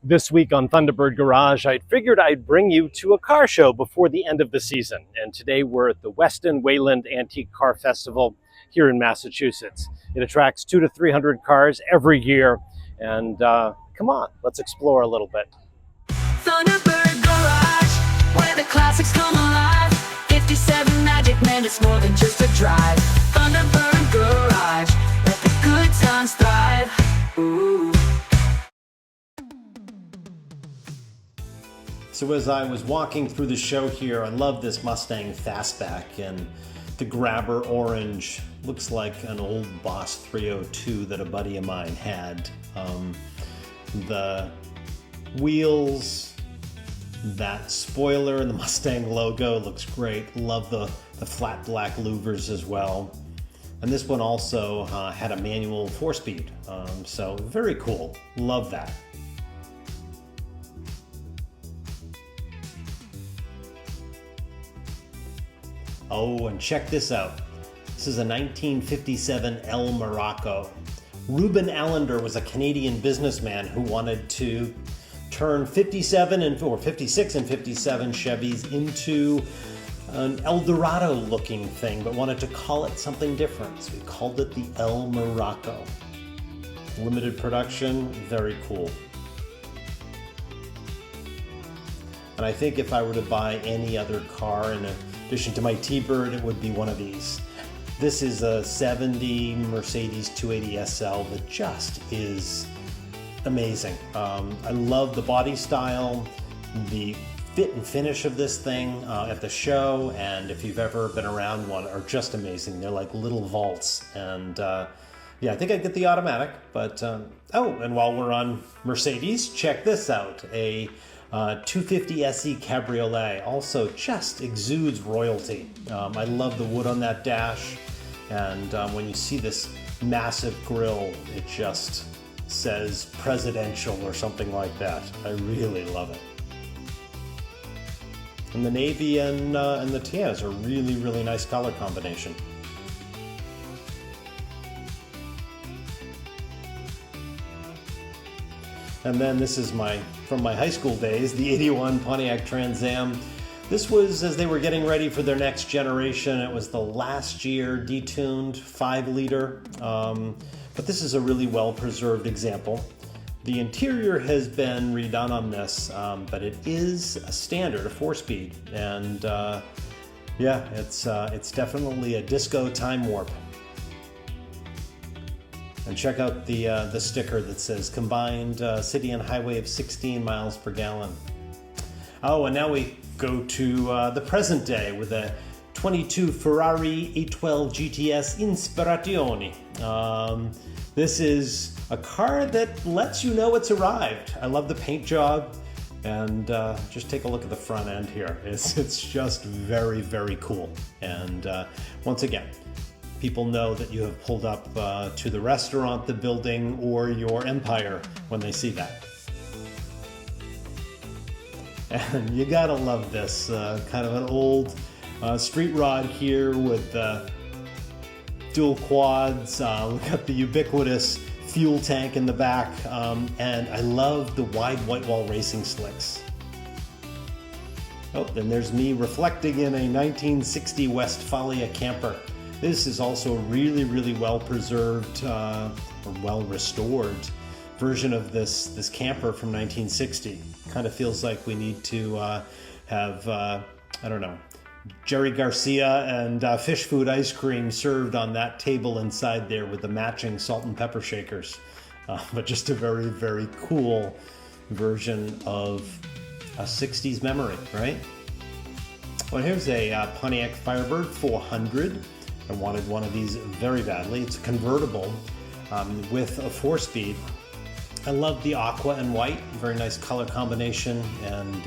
This week on Thunderbird Garage, I figured I'd bring you to a car show before the end of the season. And today we're at the Weston Wayland Antique Car Festival here in Massachusetts. It attracts 200 to 300 cars every year. And come on, let's explore a little bit. Thunderbird Garage, where the classics come alive. 57 Magic Man, it's more than just a drive. Thunderbird Garage, let the good times thrive. Ooh. So as I was walking through the show here, I love this Mustang Fastback, and the Grabber Orange looks like an old Boss 302 that a buddy of mine had. The wheels, that spoiler and the Mustang logo looks great. Love the flat black louvers as well. And this one also had a manual 4-speed, so very cool. Love that. Oh, and check this out. This is a 1957 El Morocco. Reuben Allender was a Canadian businessman who wanted to turn 56 and 57 Chevys into an El Dorado looking thing, but wanted to call it something different. So he called it the El Morocco. Limited production, very cool. And I think if I were to buy any other car in addition to my T-Bird, it would be one of these. This is a 70 Mercedes 280 SL that just is amazing. I love the body style, the fit and finish of this thing at the show, and if you've ever been around one, are just amazing. They're like little vaults, and yeah, I think I'd get the automatic, but oh, and while we're on Mercedes, check this out. A 250 SE Cabriolet also just exudes royalty. I love the wood on that dash, and when you see this massive grille, it just says presidential or something like that. I really love it. And the navy and the tan is a really, really nice color combination. And then this is from my high school days, the 81 Pontiac Trans Am. This was as they were getting ready for their next generation. It was the last year detuned 5-liter, but this is a really well-preserved example. The interior has been redone on this, but it is a standard, a 4-speed, and yeah, it's definitely a disco time warp. And check out the sticker that says combined city and highway of 16 miles per gallon. Oh, and now we go to the present day with a 22 Ferrari 812 GTS Inspirazione. This is a car that lets you know it's arrived. I love the paint job, and just take a look at the front end here. It's just very, very cool. And once again, people know that you have pulled up to the restaurant, the building, or your empire when they see that. And you gotta love this, kind of an old street rod here with dual quads. We've got the ubiquitous fuel tank in the back, and I love the wide white wall racing slicks. Oh, and there's me reflecting in a 1960 Westfalia camper. This is also a really, really well-preserved or well-restored version of this camper from 1960. Kind of feels like we need to have, I don't know, Jerry Garcia and fish food ice cream served on that table inside there with the matching salt and pepper shakers. But just a very, very cool version of a 60s memory, right? Well, here's a Pontiac Firebird 400. I wanted one of these very badly. It's a convertible with a 4-speed. I love the aqua and white, very nice color combination, and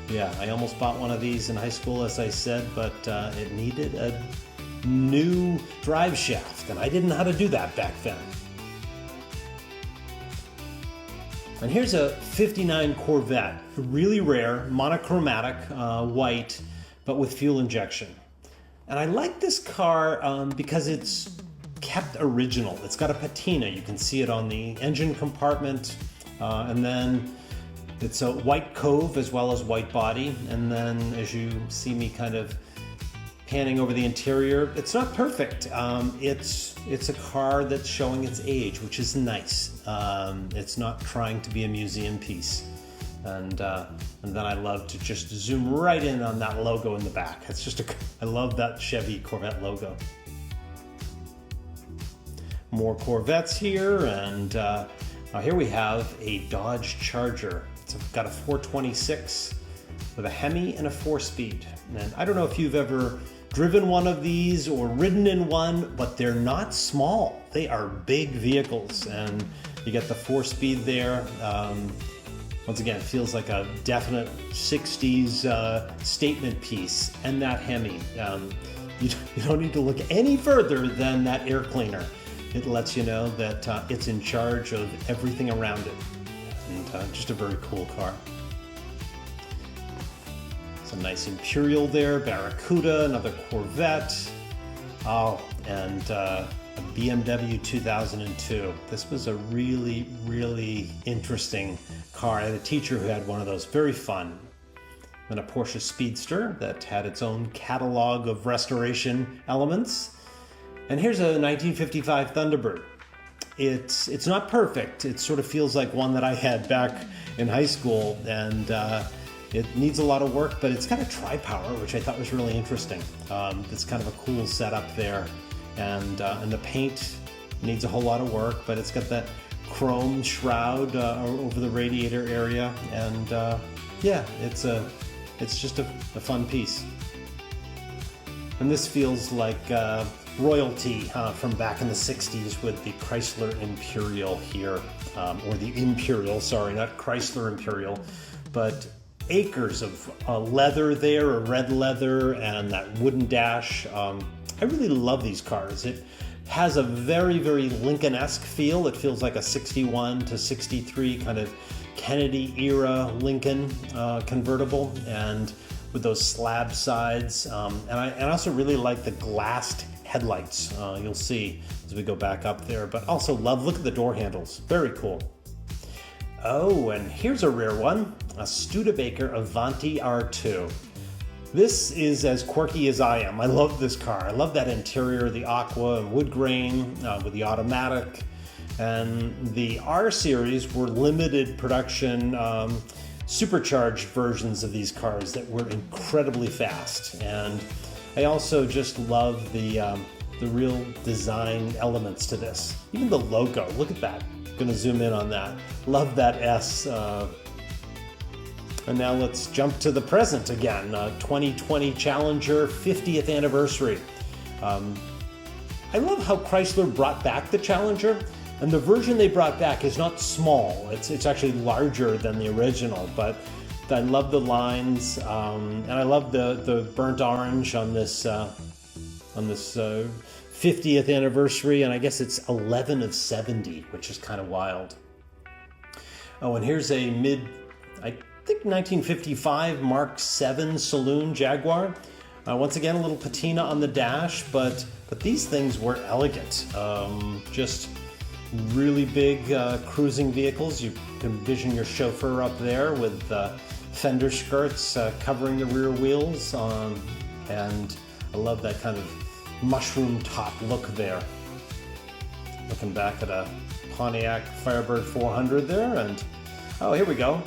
yeah, I almost bought one of these in high school, as I said, but it needed a new drive shaft, and I didn't know how to do that back then. And here's a 59 Corvette, really rare, monochromatic, white, but with fuel injection. And I like this car because it's kept original. It's got a patina. You can see it on the engine compartment. And then It's a white cove as well as white body, and then as you see me kind of panning over the interior, it's not perfect. It's a car that's showing its age, which is nice. It's not trying to be a museum piece. And then I love to just zoom right in on that logo in the back. I love that Chevy Corvette logo. More Corvettes here, and here we have a Dodge Charger. It's got a 426 with a Hemi and a 4-speed. And I don't know if you've ever driven one of these or ridden in one, but they're not small. They are big vehicles, and you get the 4-speed there. Once again, it feels like a definite 60s statement piece. And that Hemi, you don't need to look any further than that air cleaner. It lets you know that it's in charge of everything around it. And just a very cool car. Some nice Imperial there, Barracuda, another Corvette. Oh, and a BMW 2002. This was a really, really interesting car. I had a teacher who had one of those, very fun. Then a Porsche Speedster that had its own catalog of restoration elements. And here's a 1955 Thunderbird. It's not perfect. It sort of feels like one that I had back in high school, and it needs a lot of work, but it's got a tri-power, which I thought was really interesting. It's kind of a cool setup there, and the paint needs a whole lot of work, but it's got that chrome shroud over the radiator area, and yeah, it's just a fun piece. And this feels like royalty from back in the 60s with the Chrysler Imperial here, or the Imperial, sorry, not Chrysler Imperial, but acres of leather there, a red leather, and that wooden dash. I really love these cars. It has a very, very Lincoln-esque feel. It feels like a 61 to 63 kind of Kennedy era Lincoln convertible, and with those slab sides. And I also really like the glassed headlights. You'll see as we go back up there, but also look at the door handles. Very cool. Oh, and here's a rare one, a Studebaker Avanti R2. This is as quirky as I am. I love this car. I love that interior, the aqua and wood grain with the automatic. And the R series were limited production supercharged versions of these cars that were incredibly fast. And I also just love the real design elements to this. Even the logo, look at that. Gonna zoom in on that. Love that S. And now let's jump to the present again. 2020 Challenger 50th anniversary. I love how Chrysler brought back the Challenger, and the version they brought back is not small. It's actually larger than the original, but I love the lines, and I love the burnt orange on this 50th anniversary, and I guess it's 11 of 70, which is kind of wild. Oh, and here's a I think 1955 Mark 7 Saloon Jaguar. Once again, a little patina on the dash, but these things were elegant. Just really big cruising vehicles. You can envision your chauffeur up there with fender skirts covering the rear wheels, and I love that kind of mushroom top look there. Looking back at a Pontiac Firebird 400 there, and oh, here we go.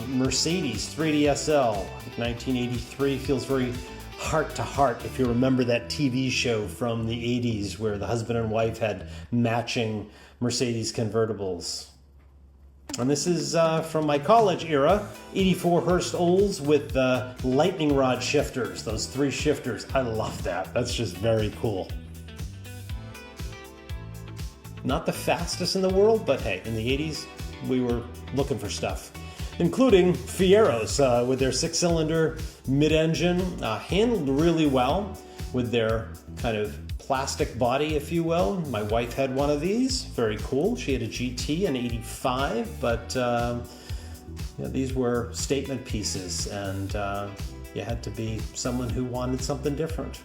Mercedes 3D SL, 1983, feels very heart to heart if you remember that TV show from the 80s where the husband and wife had matching Mercedes convertibles. And this is from my college era, 84 Hurst Olds with lightning rod shifters, those 3 shifters. I love that. That's just very cool. Not the fastest in the world, but hey, in the 80s, we were looking for stuff, including Fieros with their 6-cylinder mid-engine, handled really well with their kind of plastic body, if you will. My wife had one of these, very cool. She had a GT in 85, but these were statement pieces, and you had to be someone who wanted something different.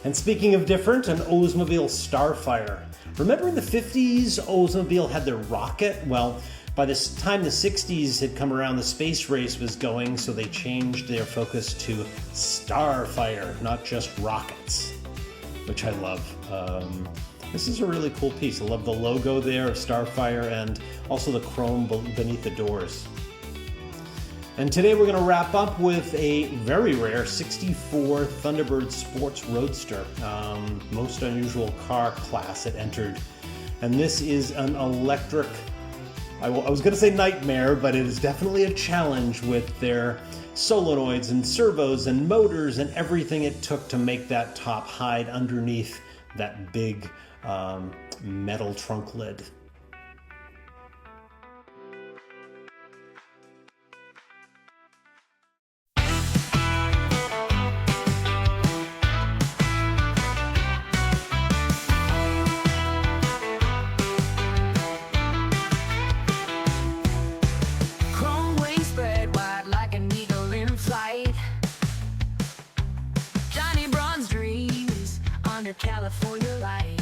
And speaking of different, an Oldsmobile Starfire. Remember in the 50s, Oldsmobile had their Rocket? Well, By this time the 60s had come around, the space race was going, so they changed their focus to Starfire, not just rockets, which I love. This is a really cool piece. I love the logo there of Starfire and also the chrome beneath the doors. And today we're going to wrap up with a very rare 64 Thunderbird Sports Roadster. Most unusual car class it entered. And this is an electric, I was going to say nightmare, but it is definitely a challenge with their solenoids and servos and motors and everything it took to make that top hide underneath that big metal trunk lid. Chrome wings spread wide like an eagle in flight. Johnny Braun's dreams under California light.